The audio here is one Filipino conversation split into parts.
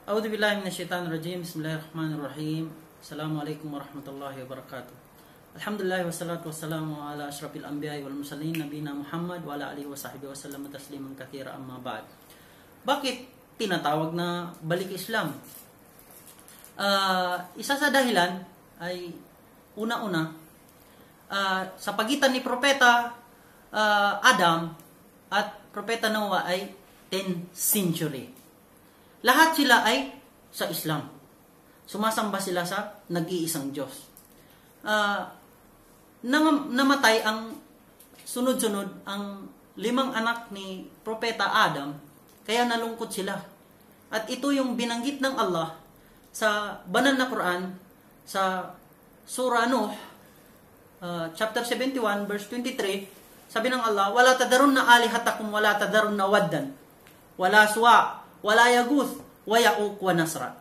A'udzu billahi minasyaitonir rajim. Bismillahirrahmanirrahim. Assalamualaikum warahmatullahi wabarakatuh. Alhamdulillah wassalatu wassalamu ala asyrafil anbiya'i wal mursalin nabiyina Muhammad wa ala alihi wasahbihi wasallam tasliman katsira amma ba'd. Bakit tinatawag na balik Islam? Isa sa dahilan ay una-una sa pagitan ni Propeta Adam at Propeta Noah ay 10th century. Lahat sila ay sa Islam. Sumasamba sila sa nag-iisang Diyos. Namatay ang sunod-sunod ang 5 anak ni Propeta Adam, kaya nalungkot sila. At ito yung binanggit ng Allah sa banal na Quran sa Surah Nuh, chapter 71, verse 23, sabi ng Allah, "Wala tadarunna alihatakum wala tadarunna waddan, wala suwa, wala yaguth, wa ya'uq wa nasra."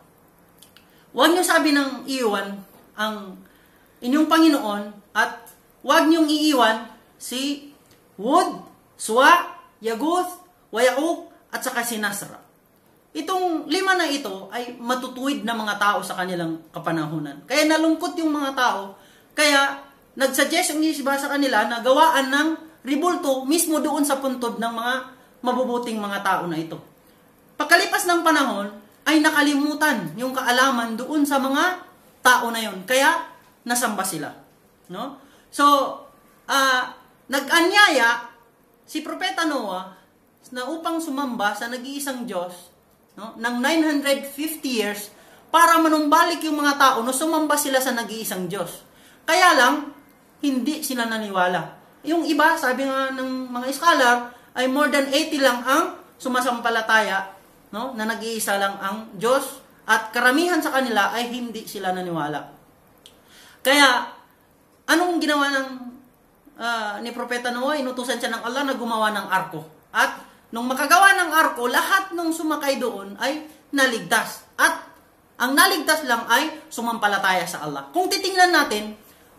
Huwag niyo sabi ng iiwan ang inyong Panginoon at huwag niyong iiwan si Wud, Suwa, Yaguth, wa ya'uq at saka si Nasra. Itong 5 na ito ay matutuwid na mga tao sa kanilang kapanahunan. Kaya nalungkot yung mga tao, kaya nagsuggest yung iba sa kanila na gawaan ng ribulto mismo doon sa puntod ng mga mabubuting mga tao na ito. Pagkalipas ng panahon, ay nakalimutan yung kaalaman doon sa mga tao na yon. Kaya, nasamba sila. No? So, nag-anyaya si Propeta Noah na upang sumamba sa nag-iisang Diyos, no, ng 950 years para manumbalik yung mga tao no sumamba sila sa nag-iisang Diyos. Kaya lang, hindi sila naniwala. Yung iba, sabi nga ng mga scholar, ay more than 80 lang ang sumasampalataya, no, na nag-iisa lang ang Diyos, at karamihan sa kanila ay hindi sila naniwala. Kaya, anong ginawa ng ni Propeta Noah? Inutusan siya ng Allah na gumawa ng arko. At nung makagawa ng arko, lahat ng sumakay doon ay naligtas. At ang naligtas lang ay sumampalataya sa Allah. Kung titingnan natin,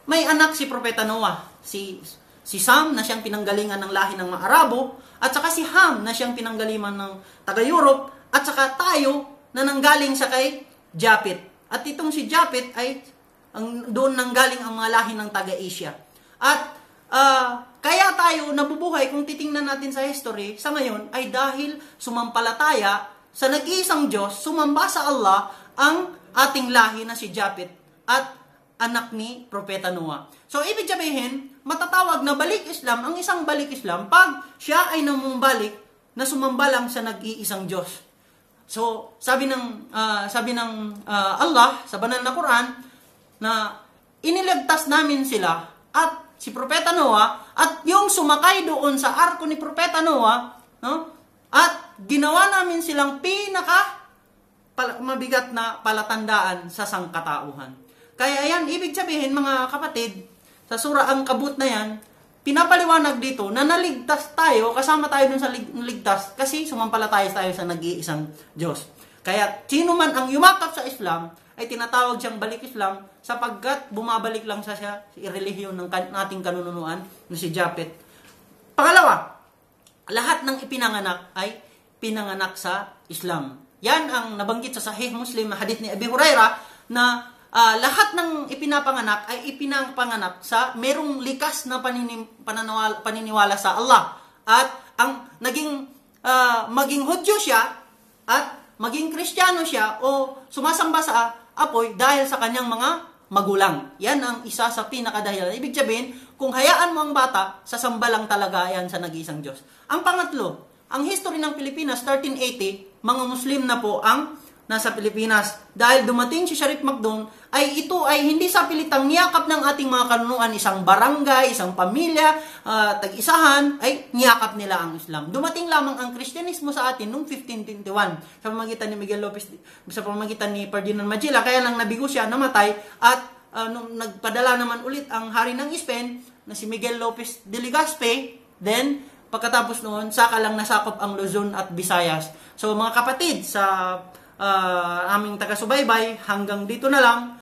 may anak si Propeta Noah, si Sam na siyang pinanggalingan ng lahi ng mga Arabo, at saka si Ham na siyang pinanggalingan ng taga-Europe, at saka tayo na nanggaling sa kay Japhet. At itong si Japhet ay doon nanggaling ang mga lahi ng taga-Asia. At kaya tayo nabubuhay, kung titingnan natin sa history, sa ngayon ay dahil sumampalataya sa nag-iisang Diyos, sumamba sa Allah ang ating lahi na si Japhet at anak ni Propeta Noah. So, ibig sabihin, matatawag na balik Islam, ang isang balik Islam, pag siya ay namumbalik na sumamba lang sa nag-iisang Diyos. So, sabi ng Allah sa banal na Quran na iniligtas namin sila at si Propeta Noah at yung sumakay doon sa arko ni Propeta Noah, no? At ginawa namin silang mabigat na palatandaan sa sangkatauhan. Kaya yan, ibig sabihin mga kapatid, sa Surah Ang-Kabut na yan, pinapaliwanag dito na naligtas tayo, kasama tayo dun sa ligtas kasi sumampalataya tayo sa nag-iisang Diyos. Kaya sino man ang yumakap sa Islam ay tinatawag siyang balik Islam sapagkat bumabalik lang sa relihiyon ng ating kanunuan na si Japhet. Pangalawa, lahat ng ipinanganak ay pinanganak sa Islam. Yan ang nabanggit sa Sahih Muslim na hadith ni Abi Hurairah na lahat ng ipinapanganak ay ipinapanganak sa merong likas na paniniwala sa Allah. At ang maging Hudyo siya at maging Kristiyano siya o sumasamba sa apoy dahil sa kanyang mga magulang. Yan ang isa sa pinakadahilan. Ibig sabihin, kung hayaan mo ang bata, sasamba lang talaga yan sa nag-iisang Diyos. Ang pangatlo, ang history ng Pilipinas, 1380, mga Muslim na po ang nasa Pilipinas. Dahil dumating si Sharif Macdon, ay ito ay hindi sa pilitang niyakap ng ating mga kanunuan, isang barangay, isang pamilya, tag-isahan, ay niyakap nila ang Islam. Dumating lamang ang Kristyanismo sa atin noong 1521 sa pamamagitan ni Miguel Lopez, sa pamamagitan ni Ferdinand Magellan. Kaya lang nabigo siya, namatay, at nung nagpadala naman ulit ang hari ng Spain na si Miguel Lopez de Legazpi, then pagkatapos noon, saka lang nasakop ang Luzon at Visayas. So mga kapatid, sa aming taga-subaybay, hanggang dito na lang.